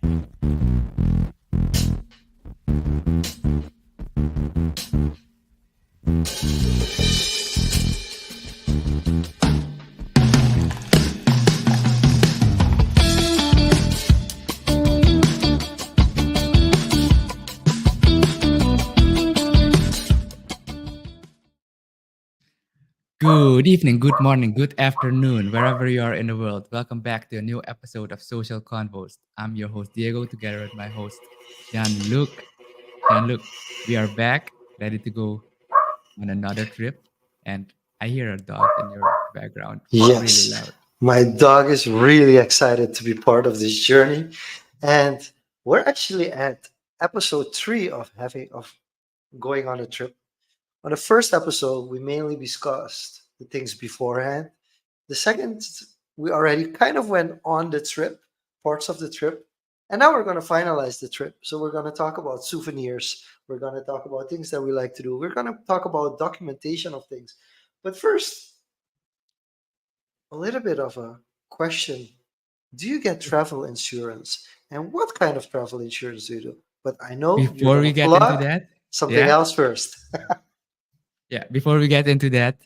Good evening, good morning, good afternoon, wherever you are in the world. Welcome back to a new episode of Social Confoes. I'm your host Diego, together with my host Jean-Luc. Jean-Luc, we are back, ready to go on another trip. And I hear a dog in your background, really Yes, loud. my dog is really excited to be part of this journey. And we're actually at episode 3 of going on a trip. On the first episode, we mainly discussed the things beforehand. The second, we already kind of went on the trip, parts of the trip. And now we're going to finalize the trip. So we're going to talk about souvenirs. We're going to talk about things that we like to do. We're going to talk about documentation of things. But first, a little bit of a question. Do you get travel insurance? And what kind of travel insurance do you do? But I know you're Before going we to get into plug that, something yeah, else first. before we get into that,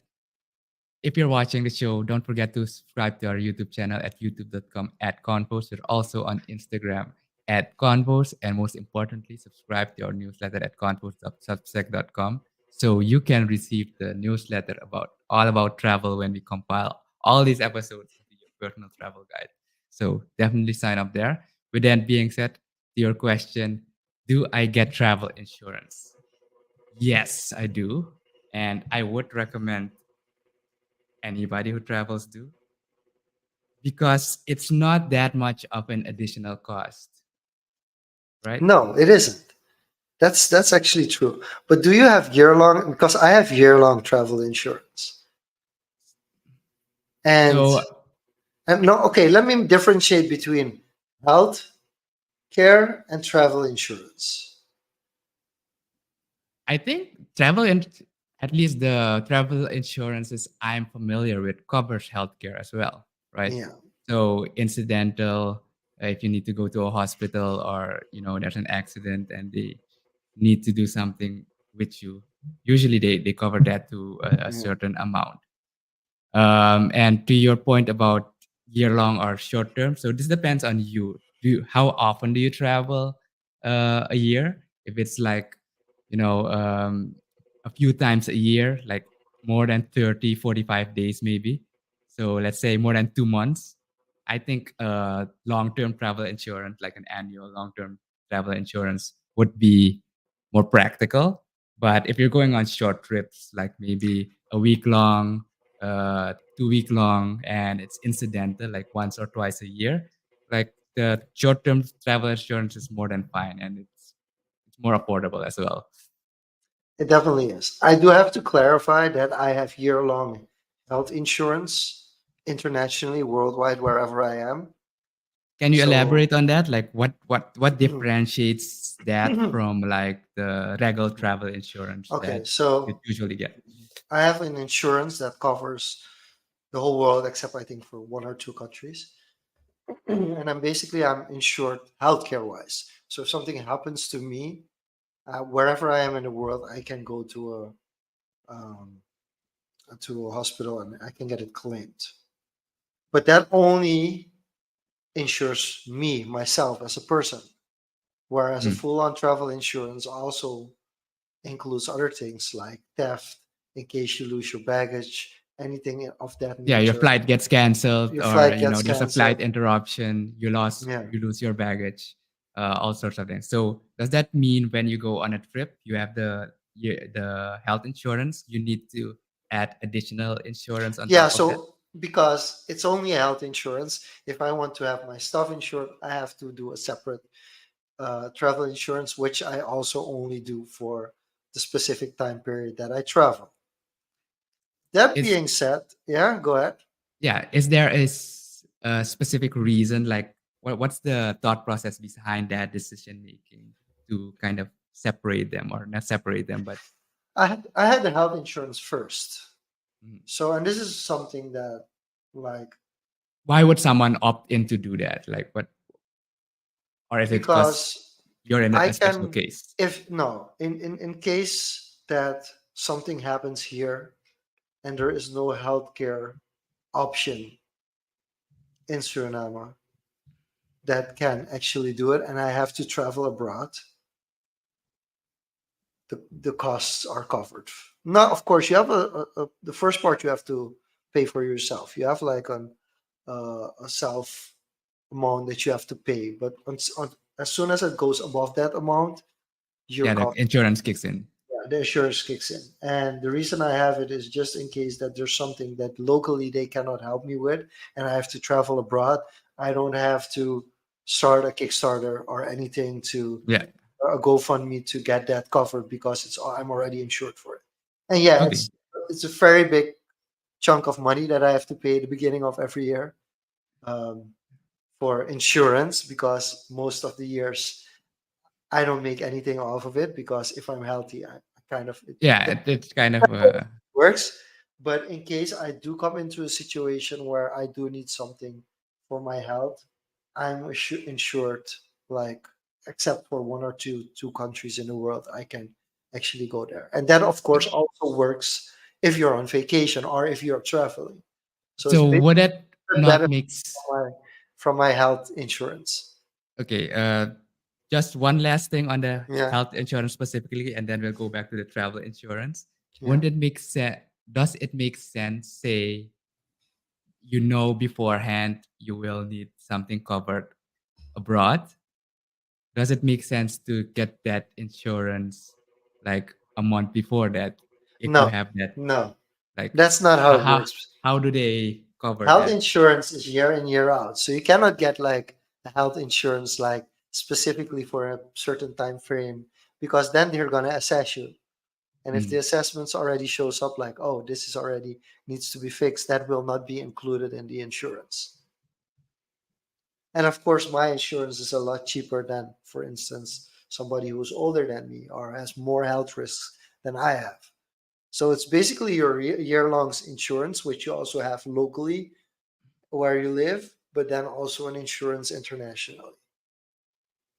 if you're watching the show, don't forget to subscribe to our YouTube channel at youtube.com/Confoes. We're also on Instagram @Confoes. And most importantly, subscribe to our newsletter at confoes.substack.com so you can receive the newsletter about all about travel when we compile all these episodes into your personal travel guide. So definitely sign up there. With that being said, to your question, do I get travel insurance? Yes, I do. And I would recommend anybody who travels do because it's not that much of an additional cost, right? No, it isn't. That's actually true. But do you have year long? Because I have year long travel insurance. And, So and no, okay, let me differentiate between health care and travel insurance. I think travel and at least the travel insurances I'm familiar with covers healthcare as well, right? Yeah. So incidental, if you need to go to a hospital or there's an accident and they need to do something with you, usually they cover that to a Yeah. certain amount. And to your point about year long or short term, so this depends on you. How often do you travel a year? If it's like, you know, um, a few times a year, like more than 30, 45 days maybe. So let's say more than 2 months. I think long term travel insurance, like an annual long term travel insurance, would be more practical. But if you're going on short trips, like maybe a week long, 2 week long, and it's incidental, like once or twice a year, like the short term travel insurance is more than fine, and it's more affordable as well. It definitely is. I do have to clarify that I have year long health insurance internationally, worldwide, wherever I am. Can you So, elaborate on that? Like what differentiates that from like the regular travel insurance okay, that you so usually get? I have an insurance that covers the whole world except I think for one or two countries. And I'm insured healthcare wise. So if something happens to me, wherever I am in the world, I can go um, to a hospital and I can get it claimed. But that only insures me, myself, as a person. Whereas a Mm. full on travel insurance also includes other things like theft, in case you lose your baggage, anything of that Yeah, your nature. flight gets canceled, Your or flight gets there's a flight canceled. interruption, Yeah. you lose your baggage, all sorts of things. So does that mean when you go on a trip, you have the health insurance, you need to add additional insurance on Yeah, top of that? so because it's only a health insurance, if I want to have my stuff insured, I have to do a separate travel insurance, which I also only do for the specific time period that I travel. That Is being said, yeah, go ahead. Yeah, is there a specific reason, like what's the thought process behind that decision making to kind of separate them, or not separate them, but I had the health insurance first. mm, So, and this is something that, like, why would someone opt in to do that? Like what? or is it because because you're in I a special can, case? if no, in case that something happens here and there is no healthcare option in Suriname that can actually do it, and I have to travel abroad, the costs are covered. Now, of course, you have the first part you have to pay for yourself. You have like a self amount that you have to pay, but as soon as it goes above that amount, you're Yeah, the covered. insurance kicks in. Yeah, the insurance kicks in. And the reason I have it is just in case that there's something that locally they cannot help me with and I have to travel abroad. I don't have to start a Kickstarter or anything to Yeah. a GoFundMe to get that covered because I'm already insured for it. And yeah, Okay. it's a very big chunk of money that I have to pay at the beginning of every year um, for insurance because most of the years I don't make anything off of it because if I'm healthy, I kind of Yeah, it's kind of works. But in case I do come into a situation where I do need something for my health, I'm insured. Like except for one or two countries in the world, I can actually go there. And that, of course, okay. also works if you're on vacation or if you're traveling. So it's So basically would that not benefit makes from my health insurance. okay? Just one last thing on the Yeah, health insurance specifically, and then we'll go back to the travel insurance. yeah. Wouldn't it make sense? Does it make sense? Say you know beforehand you will need something covered abroad. Does it make sense to get that insurance like a month before that if you No, have that? no, Like that's not how how it how, works. how do they cover Health that? insurance is year in year out, so you cannot get like a health insurance like specifically for a certain time frame because then they're gonna assess you. And if the Mm. assessments already shows up like, oh, this is already needs to be fixed, that will not be included in the insurance. And of course, my insurance is a lot cheaper than, for instance, somebody who's older than me or has more health risks than I have. So it's basically your year-long insurance, which you also have locally where you live, but then also an insurance internationally.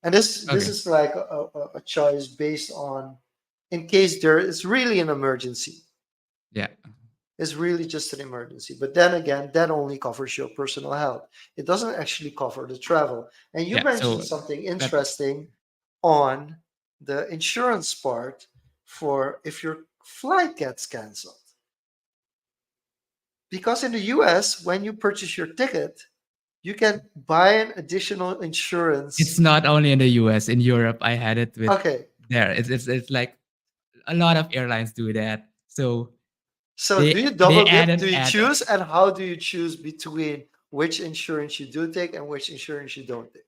And this Okay. is like a choice based on in case there is really an emergency. Yeah. It's really just an emergency. But then again, that only covers your personal health. It doesn't actually cover the travel. And you Yeah. mentioned So something that interesting on the insurance part for if your flight gets canceled. Because in the US, when you purchase your ticket, you can buy an additional it's insurance. not only in the US, in Europe I had it with Okay, there. It's like a lot of airlines do that. So so do you they double dip? Do added you add choose? And how do you choose between which insurance you do take and which insurance you don't take?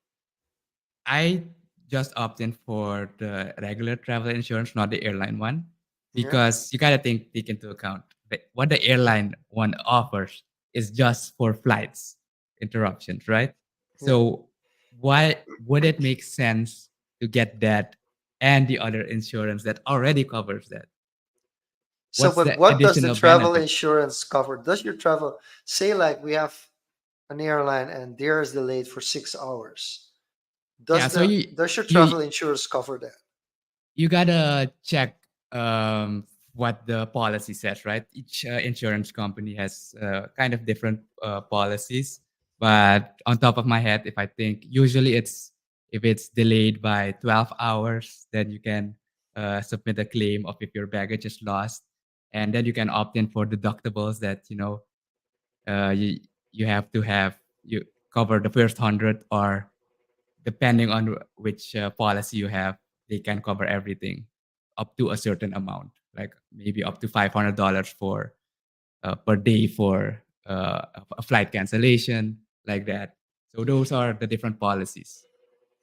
I just opt in for the regular travel insurance, not the airline one, Yeah, because you gotta take into account that what the airline one offers is just for flights interruptions, right? yeah. So why would it make sense to get that and the other insurance that already covers that? So, What's but the what does the additional travel benefit? insurance cover? Does your travel say like we have an airline and there is delayed for 6 hours? Yeah, so Does your you travel insurance cover that? you gotta check what the policy says, right? Each insurance company has kind of different policies, but on top of my head, if I think usually it's if it's delayed by 12 hours, then you can submit a claim of if your baggage is lost, and then you can opt in for deductibles that you you have to have you cover the first 100 or depending on which policy you have, they can cover everything up to a certain amount, like maybe up to $500 for per day for a flight cancellation, like that. So those are the different policies.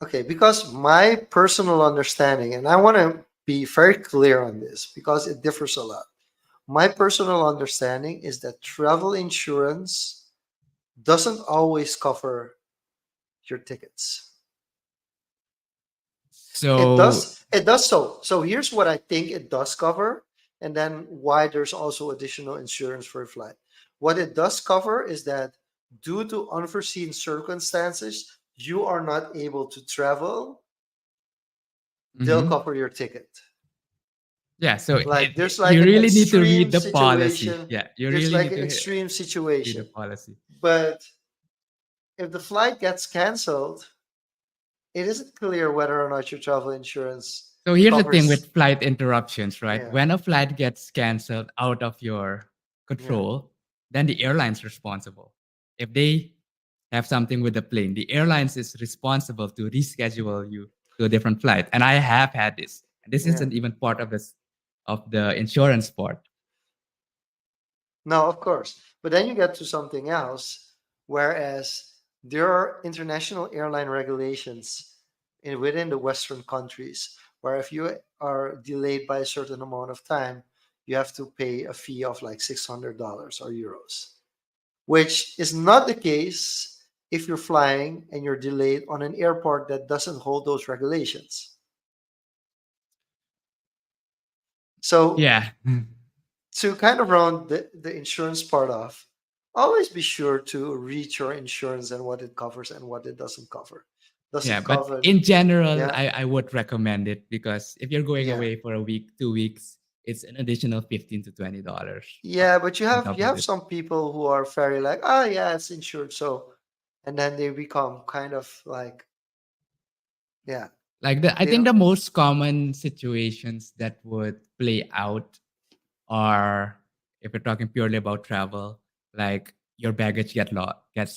Okay, because my personal understanding, and I want to be very clear on this because it differs a lot. My personal understanding is that travel insurance doesn't always cover your tickets. It So does. It does so. So here's what I think it does cover, and then why there's also additional insurance for a flight. What it does cover is that due to unforeseen circumstances, you are not able to travel, they'll Mm-hmm. cover your ticket. Yeah, so Like there's like you an really need to extreme read the policy. situation. Yeah, you There's really like need an to extreme read the situation. policy. But if the flight gets canceled, it isn't clear whether or not your travel insurance So here's the thing covers. with flight interruptions, right? Yeah, When a flight gets canceled out of your yeah, control, then the airline's responsible. If they have something with the plane, the airlines is responsible to reschedule you to a different flight. And I have had this. And this yeah. isn't even part of this of the insurance part. No, of course. But then you get to something else, whereas there are international airline regulations within the Western countries, where if you are delayed by a certain amount of time, you have to pay a fee of like $600 or euros, which is not the case if you're flying and you're delayed on an airport that doesn't hold those regulations. So Yeah. to kind of round the insurance part off, always be sure to read your insurance and what it covers and what it doesn't cover. Does Yeah, it but cover? in general, Yeah, I would recommend it because if you're going yeah, away for a week, 2 weeks, it's an additional $15 to $20 yeah. But you on have top you of have it. some people who are very like, oh yeah, it's insured, so, and then they become kind of like, yeah, Like I they think don't. the most common situations that would play out are if we're talking purely about travel, like your baggage gets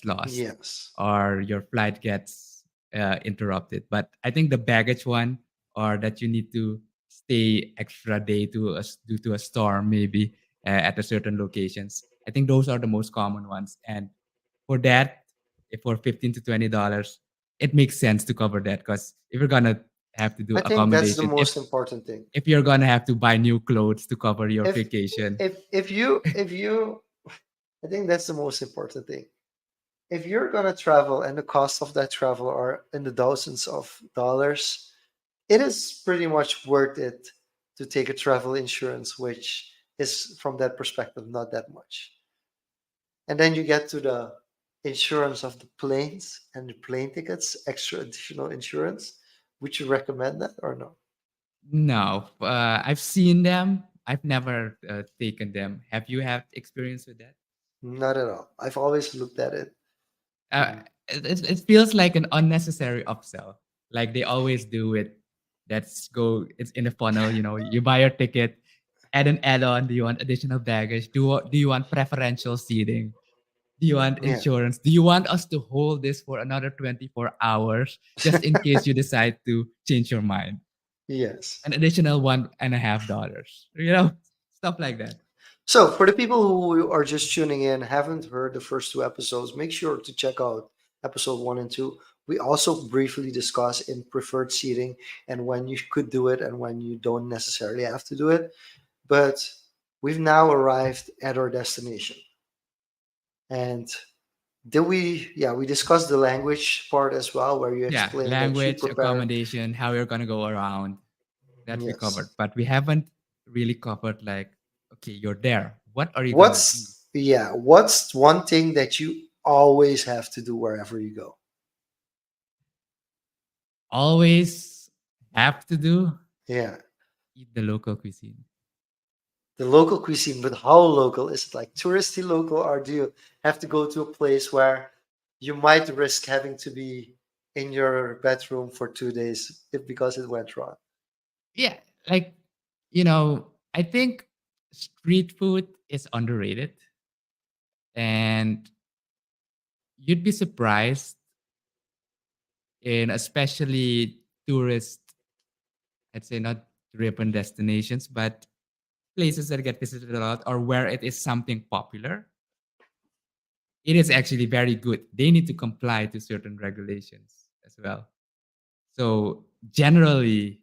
lost Yes, or your flight gets interrupted. But I think the baggage one, or that you need to stay extra day due to a storm maybe at a certain locations. I think those are the most common ones. And for that, if for $15 to $20, it makes sense to cover that because if you're gonna have to do I think that's the accommodation, most important thing. if you're gonna have to buy new clothes to cover your If vacation. if you, I think that's the most important thing. If you're gonna travel and the cost of that travel are in the thousands of dollars, it is pretty much worth it to take a travel insurance, which is from that perspective not that much. And then you get to the insurance of the planes and the plane tickets, extra additional insurance. Would you recommend that or no? No, I've seen them. I've never taken them. Have you had experience with that? Not at all. I've always looked at it. Uh, Mm, it feels like an unnecessary upsell. Like they always do it. It's in the funnel. You know, you buy your ticket, add an add-on. Do you want additional baggage? Do you want preferential seating? Do you want yeah. insurance? Do you want us to hold this for another 24 hours just in case you decide to change your mind? Yes. An additional $1.50. You know, stuff like that. So, for the people who are just tuning in, haven't heard the first two episodes, make sure to check out episode one and two. We also briefly discuss in preferred seating and when you could do it and when you don't necessarily have to do it. But we've now arrived at our destination. And did we, yeah, we discussed the language part as well, where you Yeah, explain that you language, prepare. accommodation, how you're gonna go around. That we covered, Yes. but we haven't really covered like, okay, you're there. What are you gonna do? What's one thing that you always have to do wherever you go? Always have to do Yeah. eat the local cuisine. The local cuisine, but how local? Is it like touristy local, or do you have to go to a place where you might risk having to be in your bedroom for 2 days if, because it went wrong? Yeah, like I think street food is underrated, and you'd be surprised in especially tourist, I'd say not driven destinations, but places that get visited a lot or where it is something popular. It is actually very good. They need to comply to certain regulations as well. So generally,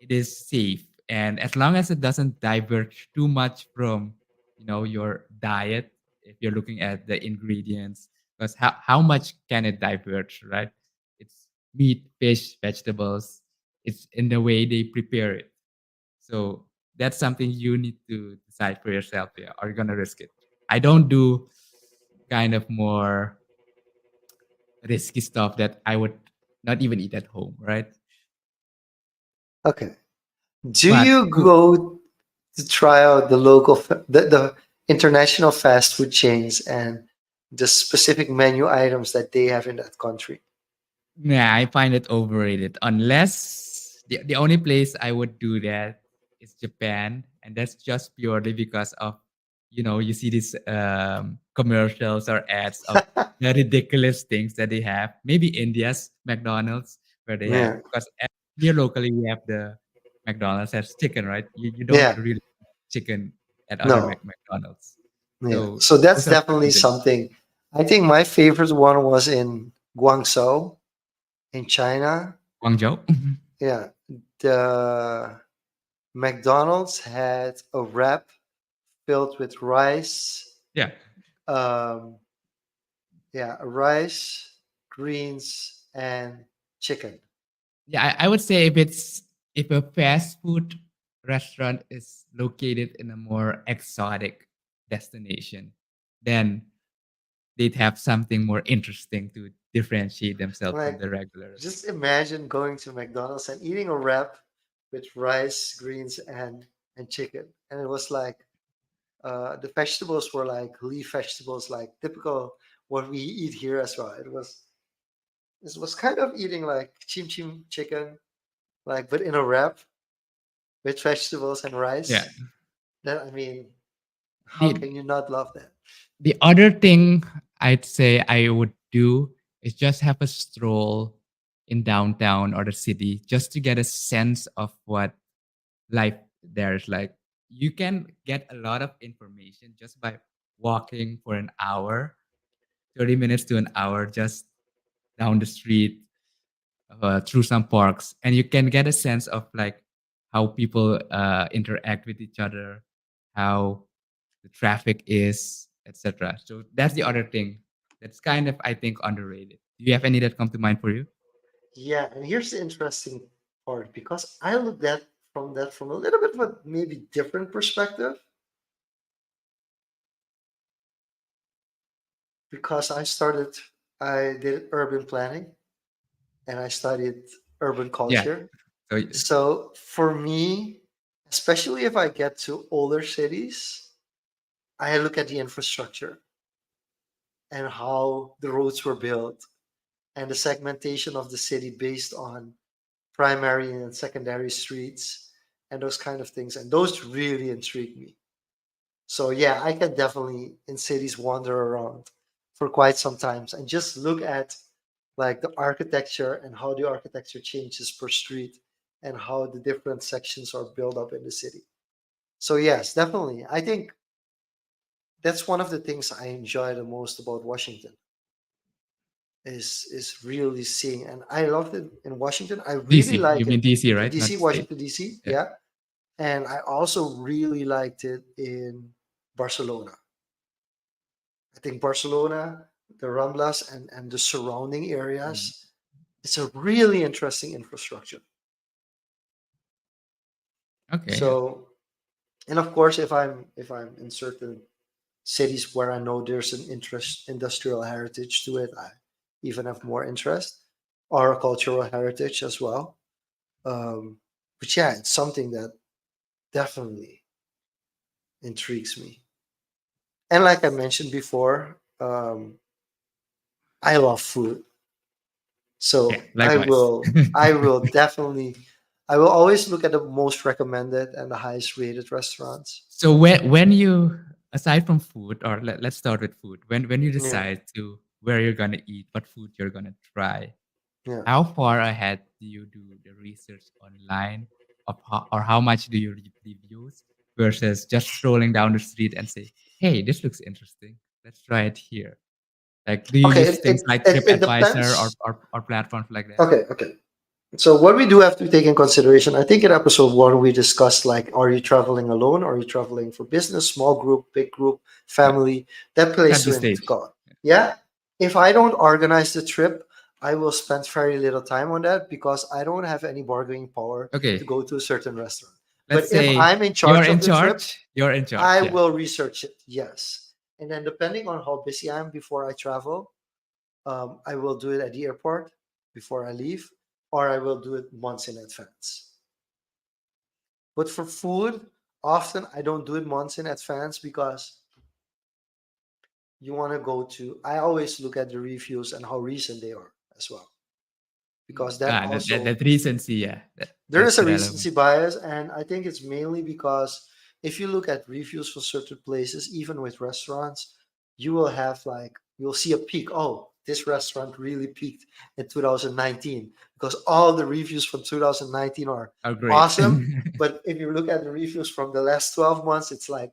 it is safe, and as long as it doesn't diverge too much from your diet, if you're looking at the ingredients, because how much can it diverge, right? It's meat, fish, vegetables. It's in the way they prepare it. So that's something you need to decide for yourself. Yeah, are you gonna risk it? I don't do kind of more risky stuff that I would not even eat at home, right? Okay. Do But you go to try out the the international fast food chains and the specific menu items that they have in that country? yeah, I find it overrated. Unless the only place I would do that is Japan, and that's just purely because of you see these commercials or ads of the ridiculous things that they have. Maybe India's McDonald's where they have Yeah. because here locally we have the McDonald's has chicken, right? You don't Yeah. really chicken at other No. McDonald's, Yeah. so So that's those are definitely reasons. something. I think my favorite one was in Guangzhou in China. Guangzhou. Yeah. The McDonald's had a wrap filled with rice. Yeah. Um, yeah, rice, greens, and chicken. Yeah, I would say if a fast food restaurant is located in a more exotic destination, then they'd have something more interesting to differentiate themselves from Like, the regular. just imagine going to McDonald's and eating a wrap with rice, greens, and chicken. And it was like the vegetables were like leaf vegetables, like typical what we eat here as well. It was kind of eating like chim chim chicken, like but in a wrap with vegetables and Yeah. rice. That I mean, how The can you not love that? the other thing I'd say I would do is just have a stroll in downtown or the city just to get a sense of what life there is like. You can get a lot of information just by walking for an hour, 30 minutes to an hour, just down the street, through some parks, and you can get a sense of like how people interact with each other, how the traffic is, etc. So that's the other thing that's kind of, I think, underrated. Do you have any that come to mind for you? Yeah, and here's the interesting part because I looked at from that from a little bit of a maybe different perspective because I did urban planning and I studied urban Yeah. culture. So So for me, especially if I get to older cities, I look at the infrastructure and how the roads were built and the segmentation of the city based on primary and secondary streets and those kind of things. And those really intrigue me. So yeah, I can definitely in cities wander around for quite some times and just look at like the architecture and how the architecture changes per street and how the different sections are built up in the city. So yes, definitely. I think that's one of the things I enjoy the most about Washington is really seeing and I loved it in Washington. I really DC, you like mean it DC, in right? DC, Not state. Washington DC, Yeah. yeah. And I also really liked it in Barcelona. I think Barcelona, the Ramblas, and the surrounding Mm. areas, it's a really interesting infrastructure. Okay. So, and of course, if I'm in certain cities where I know there's an interest industrial heritage to it, I even have more interest, or cultural heritage as well. But yeah, it's something that definitely intrigues me. And like I mentioned before, I love food. Yeah. So I Likewise. will I will definitely I will always look at the most recommended and the highest rated restaurants. So when you, aside from food, or let's start with food. When you Yeah, decide to where you're gonna eat, what food you're gonna try, yeah. how far ahead do you do the research online of or how much do you read reviews versus just strolling down the street and say, "Hey, this looks interesting. Let's try it here." Like, do you Okay, use it, things it, like it, it TripAdvisor depends. or platforms like that? Okay, okay. So what we do have to take in consideration, I think in episode one we discussed like, are you traveling alone? Are you traveling for business, small group, big group, Yeah, family? That plays set the to into stage. God. Yeah. If I don't organize the trip, I will spend very little time on that because I don't have any bargaining power to Okay, go to a certain restaurant. let's But if say I'm in you're charge in of the trip, charge. You're in charge. I Yeah. will research it. Yes. And then depending on how busy I am before I travel, I will do it at the airport before I leave, or I will do it months in advance. But for food, often I don't do it months in advance because you want to go to. I always look at the reviews and how recent they are as well, because that That also recency, yeah, there is that's a relevant. recency bias, and I think it's mainly because if you look at reviews for certain places, even with restaurants, you will have like you'll see a peak. Oh, this restaurant really peaked in 2019 because all the reviews from 2019 are Oh, great. awesome. But if you look at the reviews from the last 12 months, it's like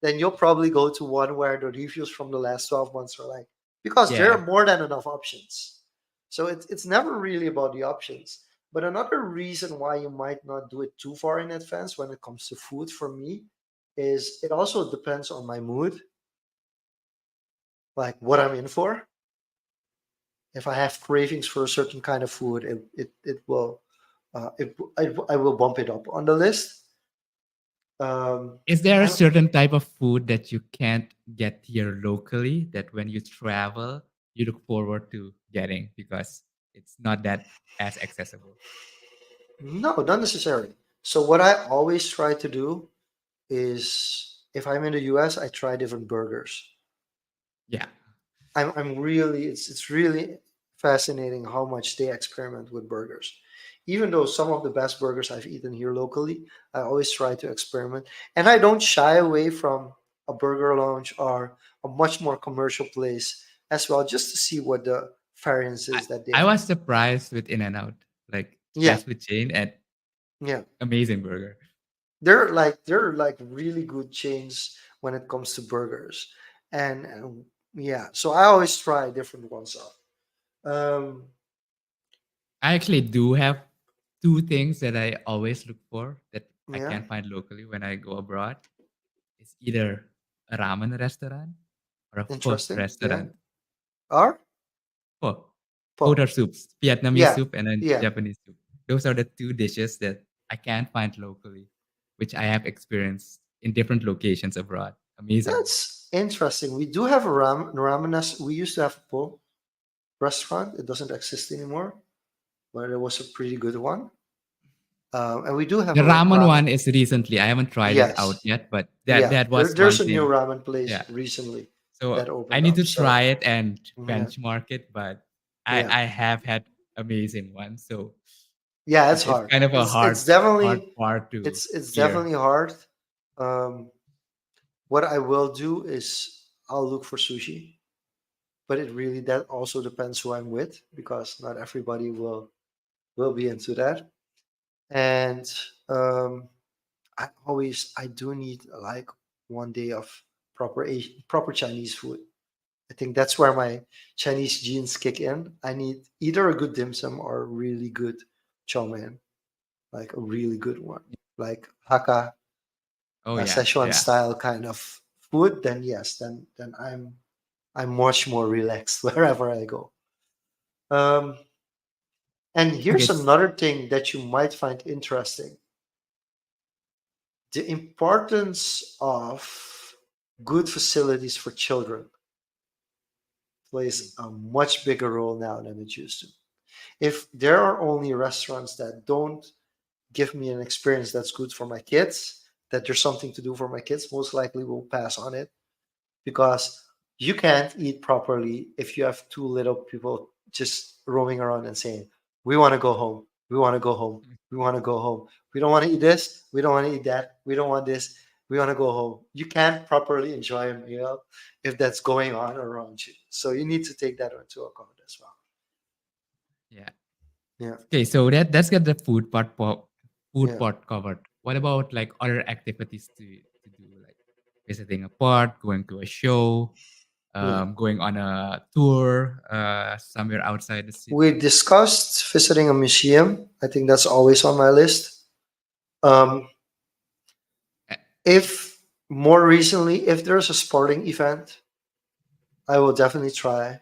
then you'll probably go to one where the reviews from the last 12 months are like because there Yeah. are more than enough options. So it's never really about the options. But another reason why you might not do it too far in advance when it comes to food for me is it also depends on my mood, like what I'm in for. If I have cravings for a certain kind of food, it will I will bump it up on the list. Is there a I'm certain type of food that you can't get here locally that when you travel, you look forward to getting because it's not that as accessible? No, not necessarily. So what I always try to do is if I'm in the US, I try different burgers. Yeah. I'm really it's really fascinating how much they experiment with burgers. Even though some of the best burgers I've eaten here locally, I always try to experiment, and I don't shy away from a burger lounge or a much more commercial place as well, just to see what the variance I, is that they I have. was surprised with In and Out, like Yeah, fast food chain and yeah. amazing burger. They're like really good chains when it comes to burgers, and yeah. So I always try different ones out. Um, I actually do have two things that I always look for that I yeah, can't find locally when I go abroad. It's either a ramen restaurant or a pho interesting. Yeah. restaurant. Or Pho. Both po. are soups, Vietnamese Yeah, soup and then yeah. Japanese soup. Those are the two dishes that I can't find locally, which I have experienced in different locations abroad. Amazing. That's interesting. We do have a ramen. We used to have a po restaurant. It doesn't exist anymore, but it was a pretty good one. And we do have The a ramen ramen. one is recently. I haven't tried it out Yes, yet, but that yeah. that There, was there's one a new thing. ramen place Yeah. recently So that I opened need up. to So try it and yeah, benchmark it, but I yeah. I have had amazing ones. So Yeah, it's it's hard. kind of a It's hard it's hard definitely part to it's clear. definitely hard. Um, what I will do is I'll look for sushi, but it really that also depends who I'm with because not everybody will be into that. And um, I do need like one day of proper Chinese food. I think that's where my Chinese genes kick in. I need either a good dim sum or a really good chow mein, like a really good one, like Hakka Oh yeah, Szechuan yeah. style kind of food. Then yes, then I'm much more relaxed wherever I go. Um, and Okay. here's another thing that you might find interesting: the importance of good facilities for children plays a much bigger role now than it used to. If there are only restaurants that don't give me an experience that's good for my kids, that there's something to do for my kids, most likely we'll pass on it because you can't eat properly if you have too little people just roaming around and saying, "We want to go home. We want to go home. We want to go home. We don't want to eat this. We don't want to eat that. We don't want this. We want to go home." You can't properly enjoy a meal if that's going on around you. So you need to take that into account as well. Yeah. Yeah, Okay, so that's got the food yeah. part covered. What about like other activities to do, like visiting a park, going to a show, Yeah. going on a tour somewhere outside the We city? discussed visiting a museum. I think that's always on my list. Um, Uh, if more recently, if there's a sporting event, I will definitely try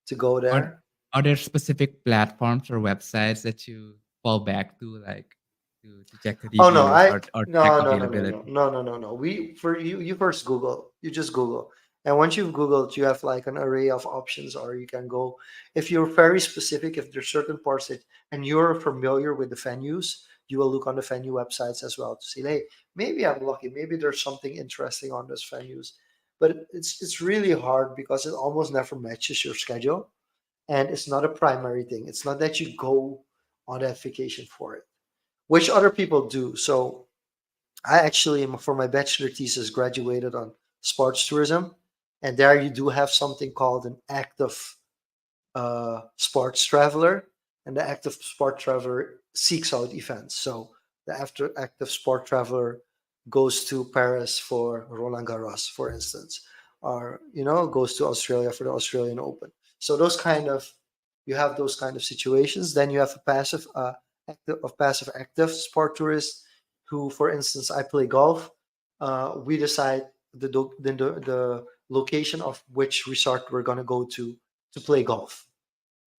to go Are there. are there specific platforms or websites that you fall back to, like to check the Oh no, reviews or to check no no no no no availability? no no no no. We for you first Google. You just Google. And once you've Googled, you have like an array of options, or you can go, if you're very specific, if there's certain parts that, and you're familiar with the venues, you will look on the venue websites as well to see, hey, maybe I'm lucky, maybe there's something interesting on those venues. But it's really hard because it almost never matches your schedule, and it's not a primary thing. It's not that you go on that vacation for it, which other people do. So I actually, for my bachelor thesis, graduated on sports tourism, and there you do have something called an active sports traveler, and the active sport traveler seeks out events. So the after active sport traveler goes to Paris for Roland Garros, for instance, or goes to Australia for the Australian Open. So those kind of, you have those kind of situations. Then you have a passive active sport tourist who, for instance, I play golf. We decide the location of which resort we're gonna go to play golf,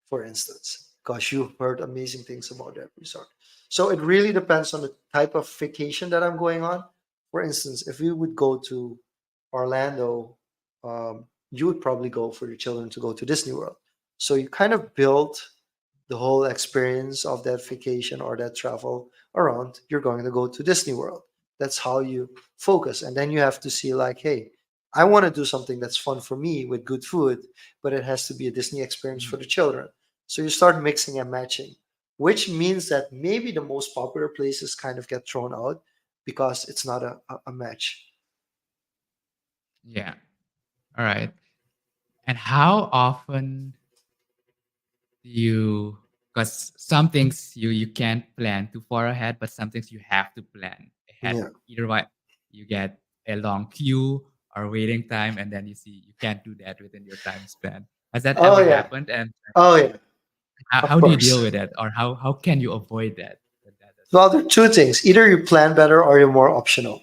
for instance, because you've heard amazing things about that resort. So it really depends on the type of vacation that I'm going on. For instance, if we would go to Orlando, you would probably go for your children to go to Disney World. So you kind of build the whole experience of that vacation or that travel around you're going to go to Disney World. That's how you focus. And then you have to see, like, hey, I want to do something that's fun for me with good food, but it has to be a Disney experience for Mm. the children. So you start mixing and matching, which means that maybe the most popular places kind of get thrown out because it's not a match. Yeah. All right. And how often do you, because some things you can't plan too far ahead, but some things you have to plan ahead. Yeah. Either way, you get a long queue or waiting time, and then you see you can't do that within your time span. Has that Oh, ever yeah. happened? And Oh, yeah. how Of do you deal course. with it, or how can you avoid that when that does Well, happen? there are two things. Either you plan better or you're more optional.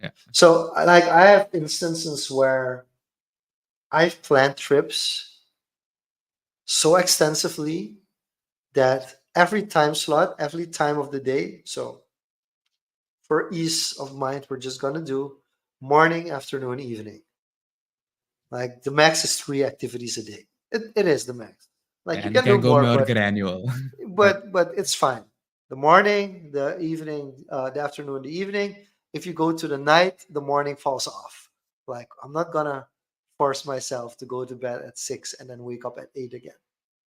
Yeah. So, like, I have instances where I've planned trips so extensively that every time slot, every time of the day, so for ease of mind, we're just gonna do morning, afternoon, evening. Like the max is 3 activities a day. It is the max. Like you And you can do can go more, more but granular, but but it's fine. The morning, the evening, the afternoon, the evening. If you go to the night, the morning falls off. Like I'm not gonna force myself to go to bed at 6 and then wake up at 8 again.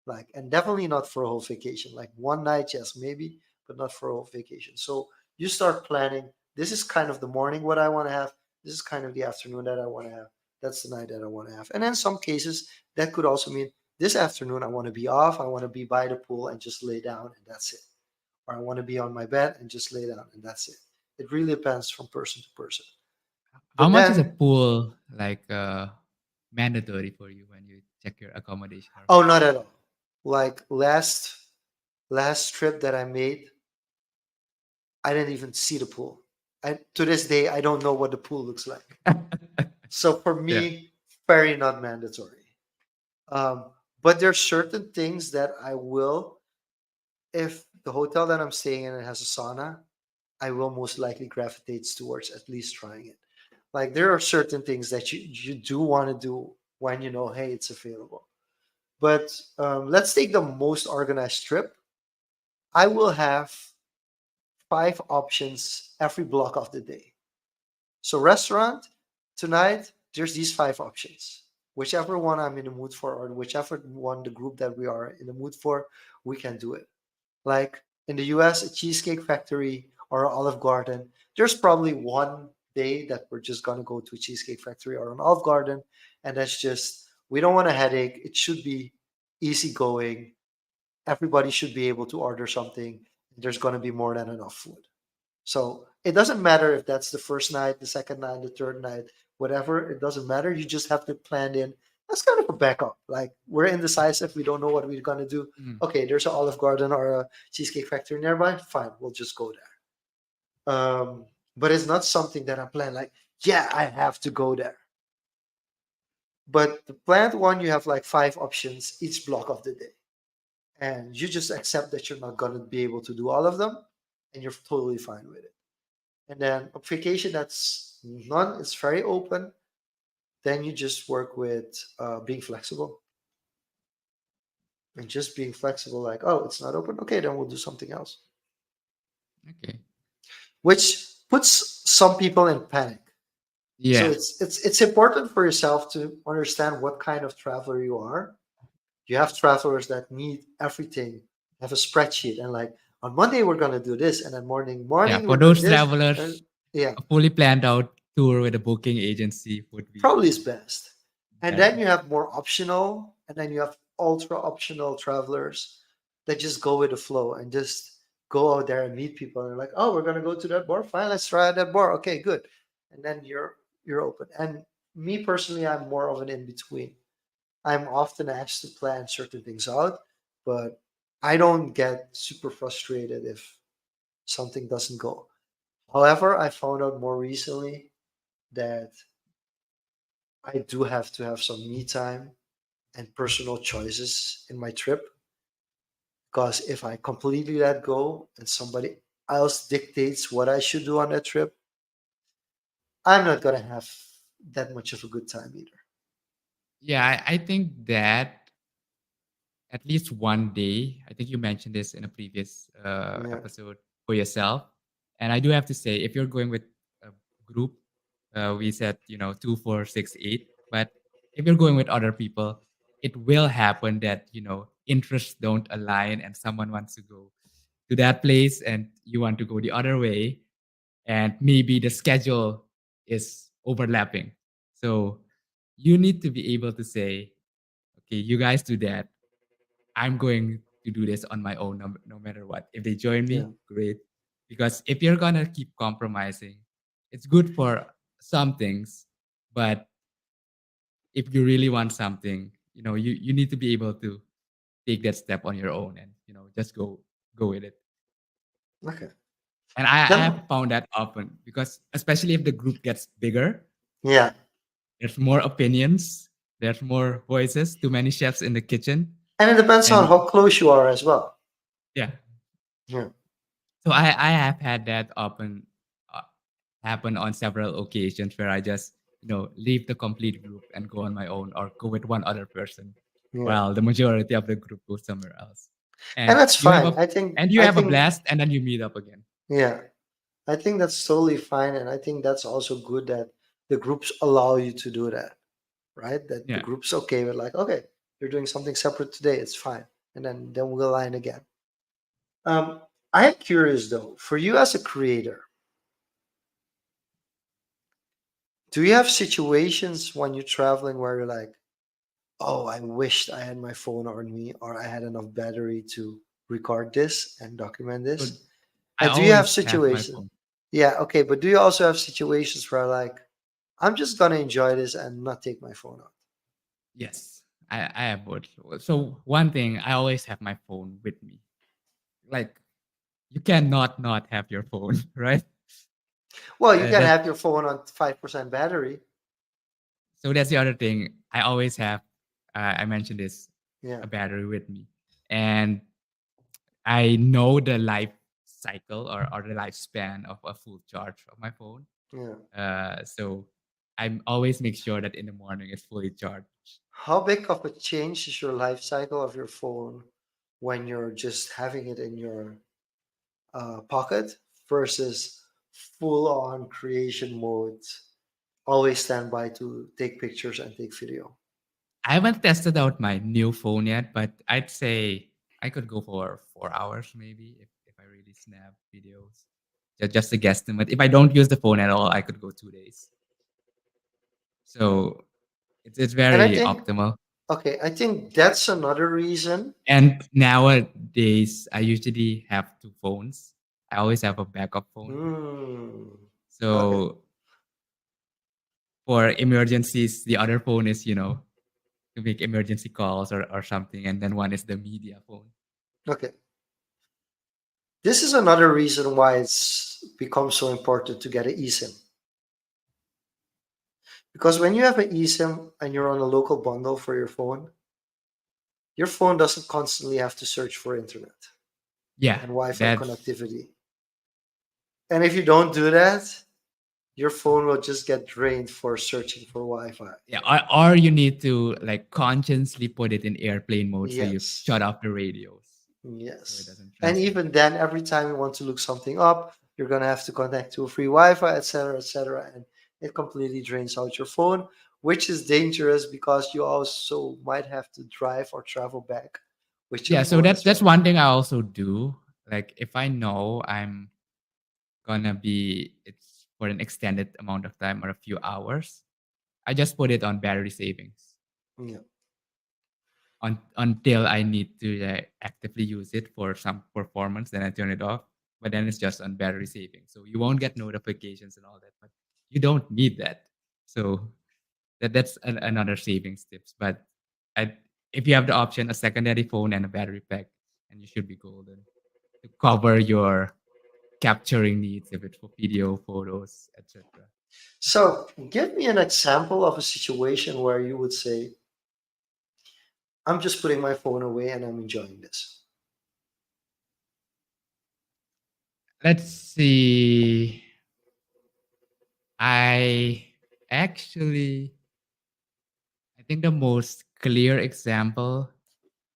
Like, and definitely not for a whole vacation. Like one night, yes, maybe, but not for a whole vacation. So you start planning. This is kind of the morning what I want to have. This is kind of the afternoon that I want to have. That's the night that I want to have. And in some cases, that could also mean this afternoon I want to be off. I want to be by the pool and just lay down, and that's it. Or I want to be on my bed and just lay down, and that's it. It really depends from person to person. how But much is a then, pool like mandatory for you when you check your accommodation or oh, not hotel? at all. Like last trip that I made, I didn't even see the pool. And to this day, I don't know what the pool looks like. So for Yeah. me, very not mandatory. But there's certain things that I will, if the hotel that I'm staying in has a sauna, I will most likely gravitate towards at least trying it. Like there are certain things that you do want to do when you know, hey, it's available. But let's take the most organized trip. I will have 5 options every block of the day. So restaurant tonight, there's these 5 options. Whichever one I'm in the mood for, or whichever one the group that we are in the mood for, we can do it. Like in the US, a cheesecake factory or an Olive Garden, there's probably one day that we're just gonna go to a cheesecake factory or an Olive Garden, and that's just, we don't want a headache. It should be easygoing. Everybody should be able to order something. There's gonna be more than enough food. So it doesn't matter if that's the first night, the second night, the third night, whatever. It doesn't matter. You just have to plan in. That's kind of a backup. Like we're indecisive. We don't know what we're gonna do. Mm. Okay, there's an Olive Garden or a Cheesecake Factory nearby. Fine, we'll just go there. But it's not something that I plan. Like, yeah, I have to go there. But the planned one, you have like 5 options each block of the day, and you just accept that you're not gonna be able to do all of them, and you're totally fine with it. And then a vacation that's none, it's very open. then you just work with being flexible and just being flexible. Like, oh, it's not open. Okay, then we'll do something else, Okay. which puts some people in panic. So Yeah. it's important for yourself to understand what kind of traveler you are. You have travelers that need everything, have a spreadsheet, and like on Monday we're gonna do this, and then Yeah. morning For we're doing those this. And travelers, yeah, a fully planned out tour with a booking agency would be probably is best. And then better. you have more optional, and then you have ultra optional travelers that just go with the flow and just go out there and meet people. And they're like, oh, we're gonna go to that bar. Fine, let's try out that bar. Okay, good. And then you're open. And me personally, I'm more of an in between. I'm often asked to plan certain things out, but I don't get super frustrated if something doesn't go. However, I found out more recently that I do have to have some me time and personal choices in my trip, because if I completely let go and somebody else dictates what I should do on that trip, I'm not going to have that much of a good time either. Yeah, I think that at least one day, I think you mentioned this in a previous Yeah. episode for yourself. And I do have to say, if you're going with a group, we said, 2, 4, 6, 8. But if you're going with other people, it will happen that, interests don't align and someone wants to go to that place and you want to go the other way. And maybe the schedule is overlapping. So you need to be able to say, okay, you guys do that. I'm going to do this on my own, no matter what. If they join Yeah. me, great. Because if you're gonna keep compromising, it's good for some things, but if you really want something, you need to be able to take that step on your own and just go with it. Okay. And I Then, have found that often because especially if the group gets bigger, yeah. there's more opinions, there's more voices, too many chefs in the kitchen, And it depends on and how close you are as well. yeah. Yeah. So I have had that uh, happen on several occasions where I just leave the complete group and go on my own or go with one other person, Yeah. while the majority of the group goes somewhere else, And and that's you have fine. a you I have a think, blast, and then you meet up again. yeah. I think that's totally fine. And I think that's also good that the groups allow you to do that, right? That the Yeah, group's okay with like, okay, you're doing something separate today, it's fine. And then we'll align again. Um, I'm curious though, for you as a creator, do you have situations when you're traveling where you're like, oh, I wished I had my phone on me or I had enough battery to record this and document so this? I And do you have always have my situations? phone. Yeah, okay, but do you also have situations where like, I'm just gonna enjoy this and not take my phone out? Yes, I have both. So one thing, I always have my phone with me. Like you cannot not have your phone, right? Well, you can That have your phone on 5% battery. So that's the other thing. I always have. I mentioned this, Yeah, a battery with me, and I know the life cycle or the lifespan of a full charge of my phone. yeah. So I always make sure that in the morning it's fully charged. How big of a change is your life cycle of your phone when you're just having it in your pocket versus full on creation mode? Always stand by to take pictures and take video. I haven't tested out my new phone yet, but I'd say I could go for 4 hours maybe if I really snap videos. Just a guesstimate. If I don't use the phone at all, I could go 2 days. So it's And I very think, optimal. okay, I think that's another reason. And nowadays, I usually have two phones. I always have a backup phone. Hmm. Okay, So for emergencies, the other phone is, to make emergency calls or something. And then one is the media phone. okay. This is another reason why it's become so important to get an eSIM. Because when you have an eSIM and you're on a local bundle for your phone doesn't constantly have to search for internet Yeah, and Wi-Fi that's connectivity. And if you don't do that, your phone will just get drained for searching for Wi-Fi. Yeah, or you need to like consciously put it in airplane mode so you Yes. shut off the radios so it Yes. doesn't And transmit. even then, every time you want to look something up, you're gonna have to connect to a free Wi-Fi, etc., etc., and it completely drains out your phone, which is dangerous because you also might have to drive or travel back with your Yeah, so phone as that's well. one thing I also do. Like if I know I'm gonna be it's for an extended amount of time or a few hours, I just put it on battery savings Yeah. until I need to actively use it for some performance. Then I turn it off. But then it's just on battery saving, so you won't get notifications and all that. But you don't need that. So that's another savings tips. But I, if you have the option, a secondary phone and a battery pack, and you should be golden to cover your capturing needs if it's for video, photos, etc. So, give me an example of a situation where you would say, I'm just putting my phone away and I'm enjoying this. Let's see. I actually, I think the most clear example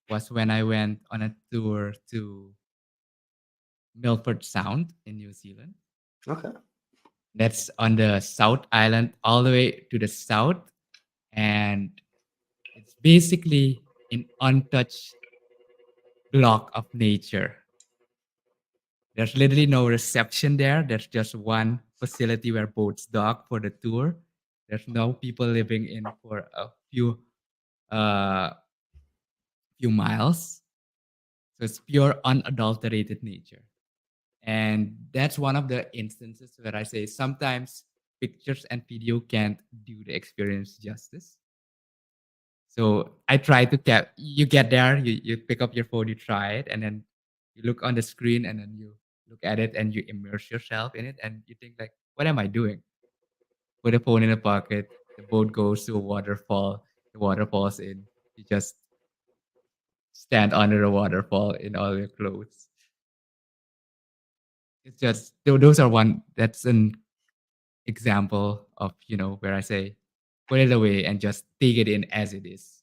was when I went on a tour to Milford Sound in New Zealand. Okay. That's on the South Island, all the way to the south. And it's basically an untouched block of nature. There's literally no reception there. There's just one facility where boats dock for the tour. There's no people living in for a uh, few miles. So it's pure unadulterated nature. And that's one of the instances where I say sometimes pictures and video can't do the experience justice. So I try to you get there, you pick up your phone, you try it, and then you look on the screen and then you look at it and you immerse yourself in it and you think like, what am I doing? Put a phone in a pocket, the boat goes to a waterfall, the water falls in. You just stand under a waterfall in all your clothes. It's just those are one that's an example of, where I say put it away and just take it in as it is.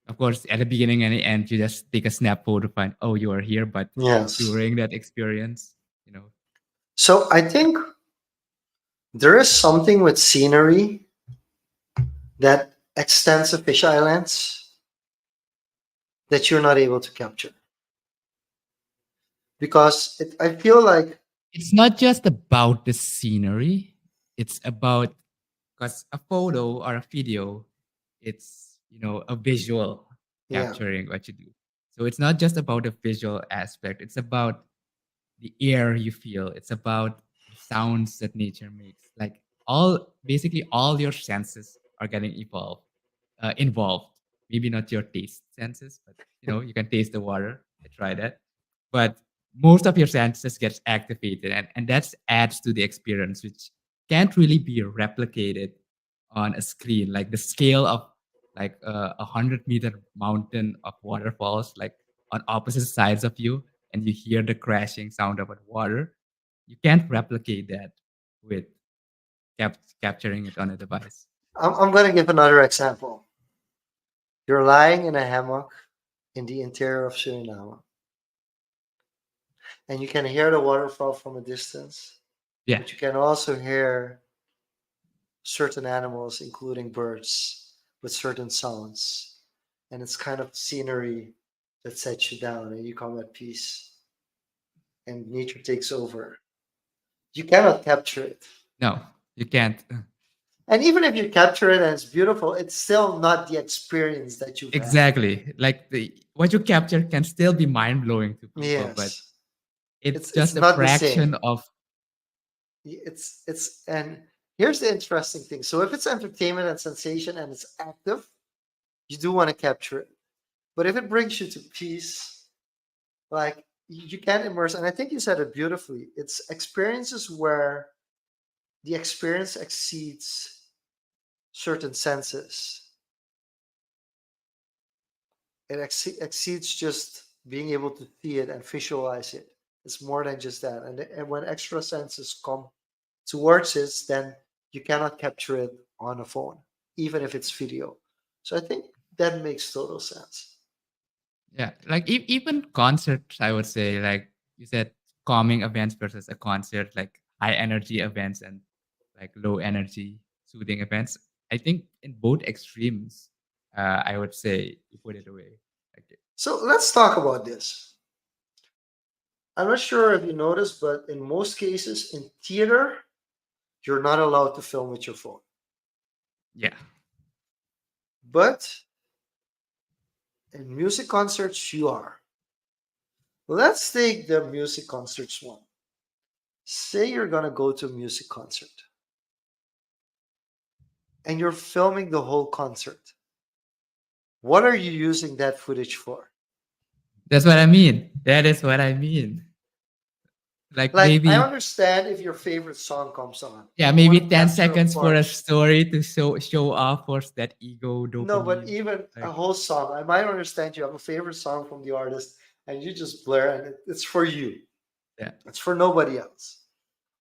Of course, at the beginning and the end, you just take a snap photo to find, oh, you are here. But Yes. during that experience, So I think there is something with scenery that extensive fish islands that you're not able to capture because I feel like it's not just about the scenery. It's about because a photo or a video, it's a visual yeah, capturing what you do. So it's not just about the visual aspect. It's about the air you feel. It's about the sounds that nature makes. Like basically all your senses are getting involved. Maybe not your taste senses, but you can taste the water. I tried that, but most of your senses gets activated, and that adds to the experience, which can't really be replicated on a screen. Like the scale of like a 100-meter mountain of waterfalls, like on opposite sides of you, and you hear the crashing sound of the water. You can't replicate that with capturing it on a device. I'm going to give another example. You're lying in a hammock in the interior of Suriname, and you can hear the waterfall from a distance, Yeah. but you can also hear certain animals, including birds, with certain sounds. And it's kind of scenery that sets you down and you come at peace and nature takes over. You cannot capture it. No, you can't. And even if you capture it and it's beautiful, it's still not the experience that you've had. Exactly. Like the what you capture can still be mind blowing to people, but Yes. it's It's just a not the fraction same. of It's and here's the interesting thing. So if it's entertainment and sensation and it's active, you do want to capture it. But if it brings you to peace, like you can immerse, and I think you said it beautifully. It's experiences where the experience exceeds certain senses. It exceeds just being able to see it and visualize it. It's more than just that. And when extra senses come towards it, then you cannot capture it on a phone, even if it's video. So I think that makes total sense. Yeah, like even concerts, I would say, like you said, calming events versus a concert, like high energy events and like low energy soothing events. I think in both extremes, I would say you put it away. Like, So let's talk about this. I'm not sure if you noticed, but in most cases in theater, you're not allowed to film with your phone. yeah, But in music concerts, you are. Let's take the music concerts one. Say you're gonna go to a music concert and you're filming the whole concert. What are you using that footage for? that's what I mean. That is what I mean. Like Like, I maybe, understand if your favorite song comes on yeah, and you want maybe to 10 capture a seconds for a part. story to show off for that ego No, but dopamine. even a Like, whole song, I might understand you have a favorite song from the artist and you just blur and it's for you. yeah, It's for nobody else.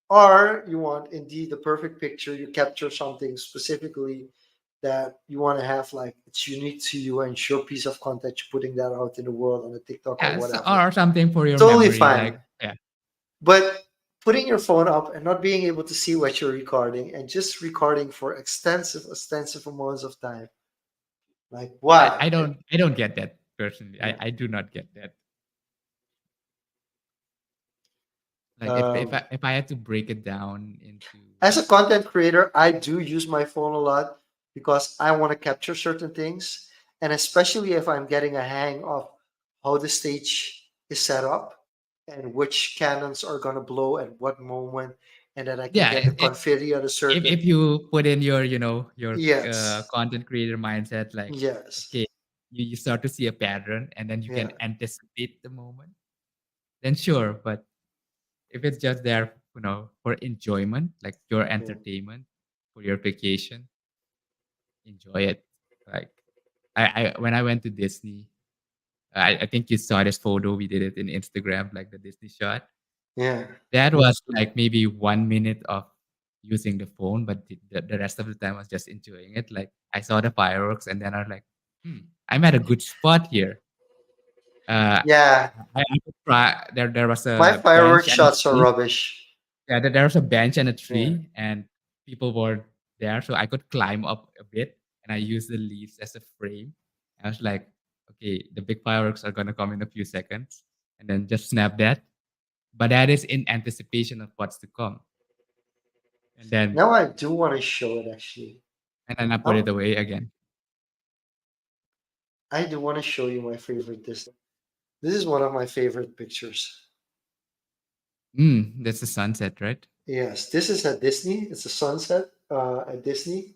Or you want indeed the perfect picture, you capture something specifically that you want to have, like it's unique to you and it's your piece of content, you're putting that out in the world on a TikTok or yeah, whatever. or something for your Totally memory. fine. Like, yeah, But putting your phone up and not being able to see what you're recording and just recording for extensive amounts of time, like why? I don't get that personally. Yeah. I do not get that. Like Um, if I had to break it down into as a content creator, I do use my phone a lot because I want to capture certain things. And especially if I'm getting a hang of how the stage is set up and which cannons are going to blow at what moment, and that I can yeah, get the confetti at a certain. if you put in your your Yes. content creator mindset, like Yes. okay, you start to see a pattern and then you Yeah. can anticipate the moment, then sure. But if it's just there, for enjoyment, like your Yeah. entertainment, for your vacation, enjoy it. Like I when I went to Disney, I think you saw this photo. We did it in Instagram, like the Disney shot. Yeah. That was like maybe 1 minute of using the phone, but the rest of the time I was just enjoying it. Like I saw the fireworks, and then I was like, I'm at a good spot here. Uh, Yeah. I could try. There was My a bench fireworks and a shots are tree. rubbish. Yeah, there was a bench and a Yeah. tree, and people were there, so I could climb up a bit, and I used the leaves as a frame. I was like, okay, the big fireworks are gonna come in a few seconds, and then just snap that. But that is in anticipation of what's to come, and then Now I do want to show it actually. I put I, it away again. I do want to show you my favorite Disney. This is one of my favorite pictures. That's the sunset, right? Yes, this is at Disney. It's a sunset at Disney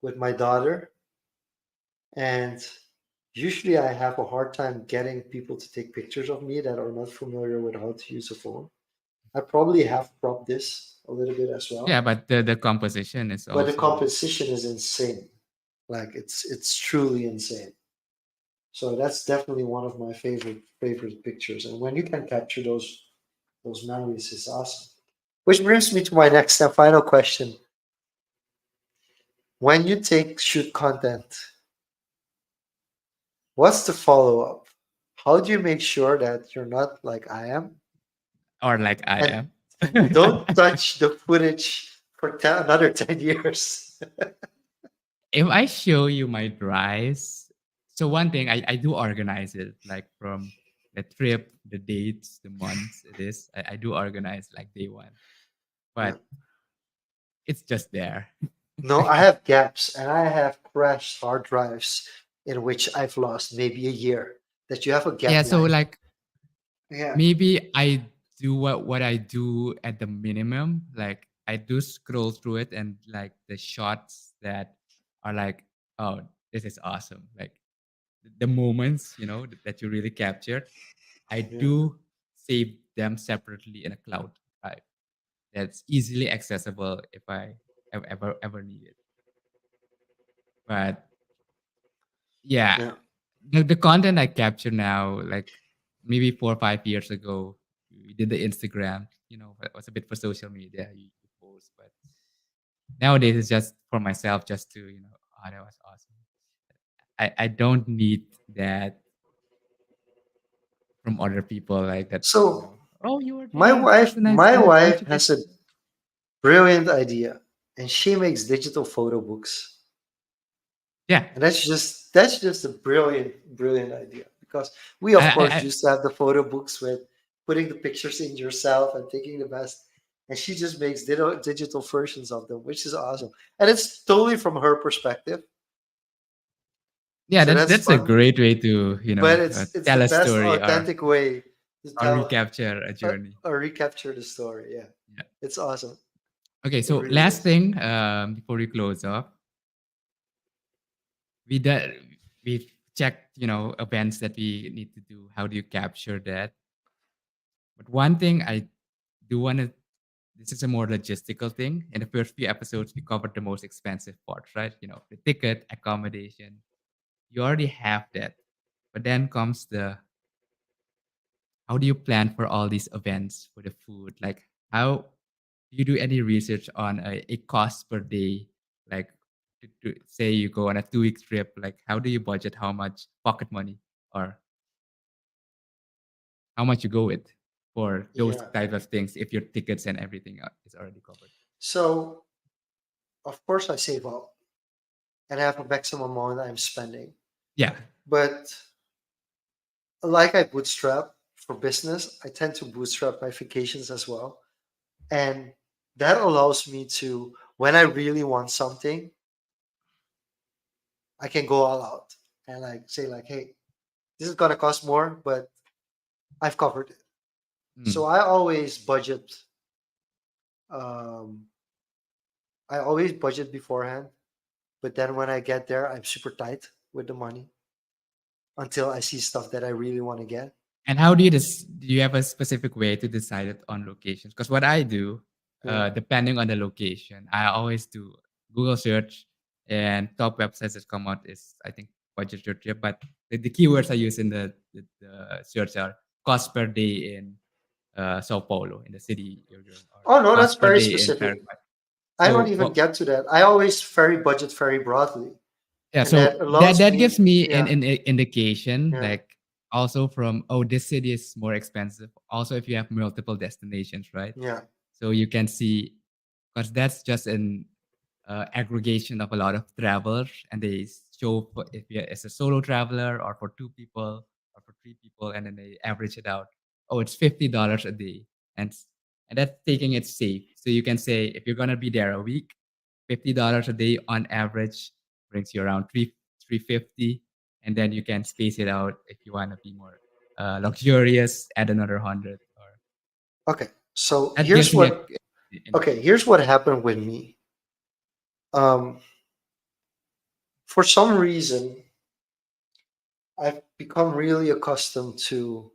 with my daughter. And usually I have a hard time getting people to take pictures of me that are not familiar with how to use a phone. I probably have cropped this a little bit as Yeah, well, but the composition is but the also composition is insane. Like it's truly insane. So that's definitely one of my favorite pictures. And when you can capture those memories, it's awesome. Which brings me to my next and final question. When you take shoot content, what's the follow up? How do you make sure that you're not like I am or like I and am. don't touch the footage for another 10 years? If I show you my drives, so one thing I do organize it like from the trip, the dates, the months it is. I do organize like day one, Yeah. but it's just there. No, I have gaps and I have crashed hard drives in which I've lost maybe a year. That you have a gap Yeah, so line. like Yeah. maybe I do what I do at the minimum. Like I do scroll through it and like the shots that are like, oh, this is awesome. Like the moments, that you really captured. I Yeah. do save them separately in a cloud drive that's easily accessible if I ever need it. But yeah, Yeah. the content I capture now, like maybe 4 or 5 years ago, you did the Instagram, it was a bit for social media. You post, but nowadays it's just for myself, just to oh, that was awesome. I don't need that from other people, like that. So Oh, you were my there. That was wife, a nice my trip. Don't wife you get has a to? brilliant idea, and she makes digital photo books. Yeah, And that's just a brilliant idea, because we I, of I, course I used to have the photo books with putting the pictures in yourself and taking the best, and she just makes digital versions of them, which is awesome, and it's totally from her perspective, yeah, so that's that's that's a fun. great way to But it's the tell a best story, or authentic way to tell recapture a journey. or recapture the story. Yeah, Yeah. it's awesome. Okay, It so really last is. thing, before we close off, we did we checked events that we need to do. How do you capture that? But one thing I do want to, this is a more logistical thing. In the first few episodes, we covered the most expensive parts, right? The ticket, accommodation. You already have that. But then comes the, how do you plan for all these events for the food? Like, how do you do any research on a cost per day? Like, to say you go on a 2 week trip, like, how do you budget how much pocket money, or how much you go with for those Yeah. type of things if your tickets and everything is already covered? So of course I save up and have a maximum amount I'm spending, Yeah. but like I bootstrap for business, I tend to bootstrap my vacations as well. And that allows me to, when I really want something, I can go all out and like say like, hey, this is gonna cost more, but I've covered it. So Mm. um, I always budget beforehand, but then when I get there, I'm super tight with the money until I see stuff that I really want to get. And how do you do you have a specific way to decide it on locations? Because what I do, Yeah. depending on the location, I always do Google search, and top websites that come out is, I think, budget your trip. But the keywords I use in the search are cost per day in Sao Paulo, in the city you're going, or Oh no, that's cost per very day in specific. Paraguay. I don't So even what? get to that. I always very budget very broadly, Yeah, and so that that allows that me. gives me Yeah, an indication, yeah, like, also from, oh, this city is more expensive. Also, if you have multiple destinations, right? yeah. So you can see, because that's just an aggregation of a lot of travelers, and they show if you it's a solo traveler, or for two people, or for three people, and then they average it out. Oh, it's $50 a day, and and that's taking it safe. So you can say, if you're gonna be there a week, $50 a day on average brings you around 350, and then you can space it out if you want to be more luxurious, add another 100, or Okay, so that gives me a here's indication. what happened with me. Um, for some reason, I've become really accustomed to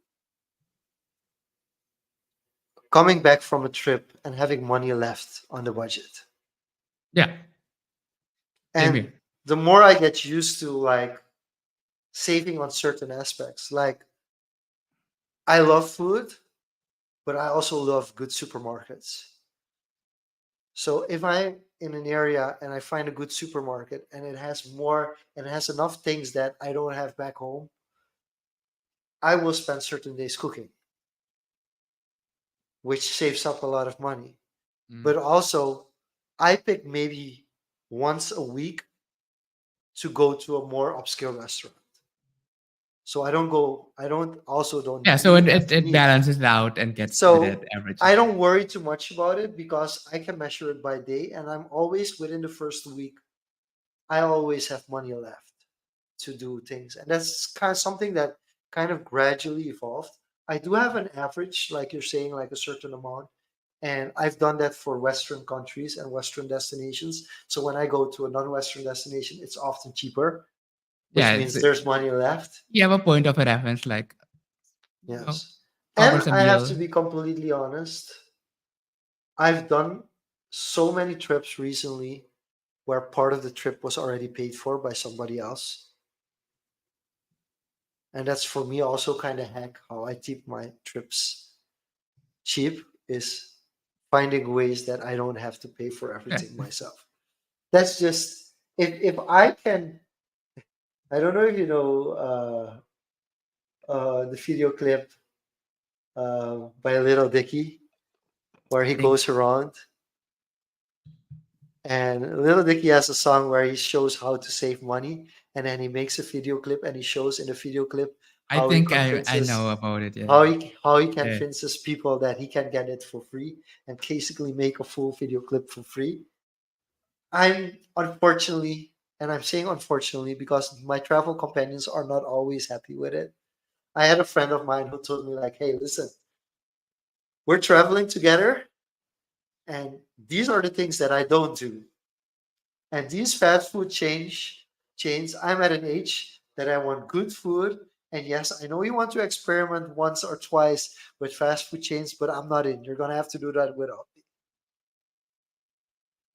coming back from a trip and having money left on the budget. Yeah, same And here. the more I get used to like saving on certain aspects, like I love food, but I also love good supermarkets. So if I'm in an area and I find a good supermarket and it has more and it has enough things that I don't have back home, I will spend certain days cooking, which saves up a lot of money. Mm. But also, I pick maybe once a week to go to a more obscure restaurant. So I Yeah, don't so need it, that it to it eat. balances out and gets to that So average I amount. don't worry too much about it because I can measure it by day, and I'm always within the first week. I always have money left to do things, and that's kind of something that kind of gradually evolved. I do have an average, like you're saying, like a certain amount, and I've done that for Western countries and Western destinations. So when I go to a non-Western destination, it's often cheaper, which Yeah, means there's money left. you have a point of a reference, like, you know, Yes, and covers a I have meal. to be completely honest. I've done so many trips recently where part of the trip was already paid for by somebody else. And that's for me also kind of hack how I keep my trips. cheap is finding ways that I don't have to pay for Yeah. everything myself. That's just if I can. I don't know if you know the video clip by Little Dicky where I he think goes around and Little Dicky has a song where he shows how to save money, and then he makes a video clip and he shows in the video clip I how he think I know convinces about it. Yeah. how he Yeah. convinces people that he can get it for free and basically make a full video clip for free. I'm unfortunately, and I'm saying unfortunately because my travel companions are not always happy with it. I had a friend of mine who told me like, "Hey, listen, we're traveling together, and these are the things that I don't do. And these fast food chains, I'm at an age that I want good food. And yes, I know you want to experiment once or twice with fast food chains, but I'm not in. You're gonna have to do that without me.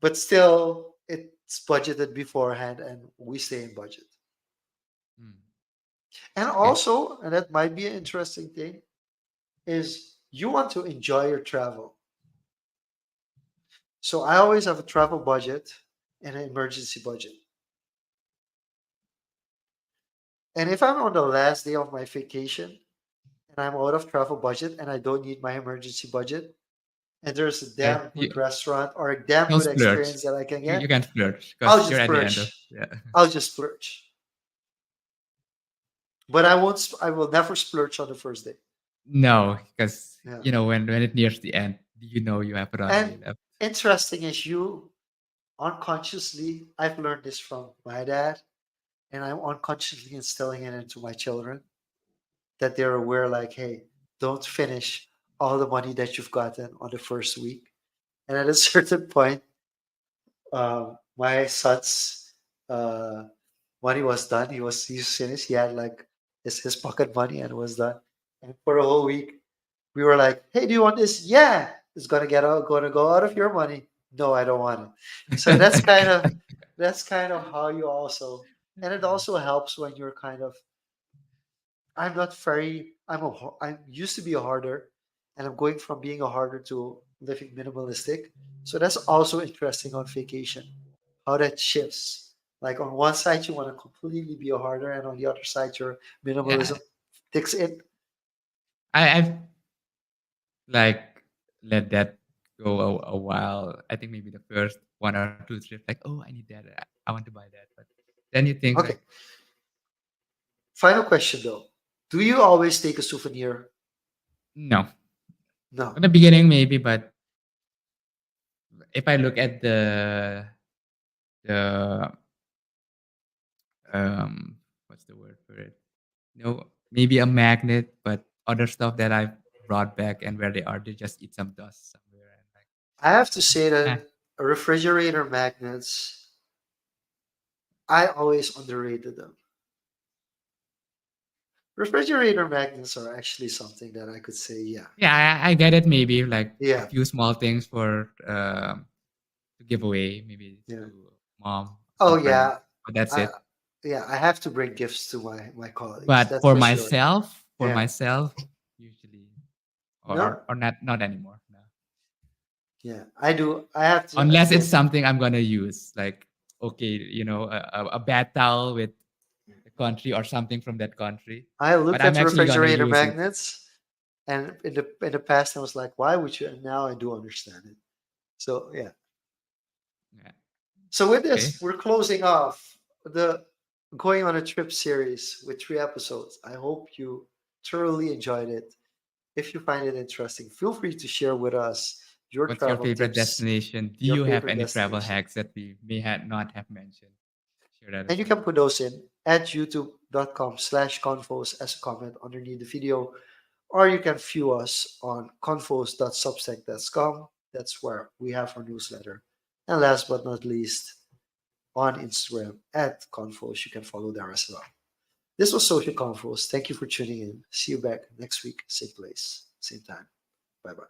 But still, it's budgeted beforehand, and we stay in budget. Mm. And Okay. also, and that might be an interesting thing, is you want to enjoy your travel. So I always have a travel budget and an emergency budget. And if I'm on the last day of my vacation and I'm out of travel budget and I don't need my emergency budget, and there's a Yeah. damn good restaurant or a damn You'll good splurge. experience that I can You get, can splurge I'll because you're just at the end of splurge. yeah. I'll just splurge. But I won't. I will never splurge on the first day. No, because Yeah. when it nears the end, you know you have runway And left. interesting is you unconsciously. I've learned this from my dad, and I'm unconsciously instilling it into my children that they're aware. Like, hey, don't finish all the money that you've gotten on the first week. And at a certain point, my son's uh, money was done. He's finished. He had like his pocket money and was done. And for a whole week, we were like, "Hey, do you want this? Yeah, it's gonna go out of your money. No, I don't want it." So that's kind of how you also, and it also helps when you're kind of. I'm not very. I'm used to be a hoarder, and I'm going from being a hoarder to living minimalistic. So that's also interesting on vacation, how that shifts. Like on one side, you want to completely be a hoarder, and on the other side, your Yeah, minimalism takes in. I've like let that go a while. I think maybe the first 1 or 2 trips, like, oh, I need that. I want to buy that. But then you think like, Okay, final question though: do you always take a souvenir? no. No, In the beginning, maybe, but if I look at the what's the word for it? No, maybe a magnet, but other stuff that I've brought back and where they are, they just eat some dust somewhere and like, I have to say eh, that refrigerator magnets. I always underrated them. Refrigerator magnets are actually something that I could say, yeah, yeah, I get it. Maybe like a yeah, few small things for to give away, maybe yeah. to mom, Oh some friends, yeah, but that's I it. yeah, I have to bring gifts to my colleagues. But That's for sure. for Yeah, myself, usually, no, or not anymore. No. yeah, I do. I have to Unless it's admit, something I'm gonna use, like okay, a bad towel with the country or something from that country, I but looked I'm at actually gonna refrigerator use it. magnets, and in the past I was like, why would you? And now I do understand it. So yeah. Yeah. So with Okay. this, we're closing off the going on a trip series with 3 episodes. I hope you thoroughly enjoyed it. If you find it interesting, feel free to share with us your What's your travel favorite tips, destination? Do your you have favorite any travel destination. hacks that we may not have mentioned? Share that And as you well. can put those in at youtube.com/confoes as a comment underneath the video, or you can view us on confoes.substack.com. That's where we have our newsletter. And last but not least, on Instagram at Confoes. You can follow there as well. This was Social Confoes. Thank you for tuning in. See you back next week, same place, same time. Bye bye.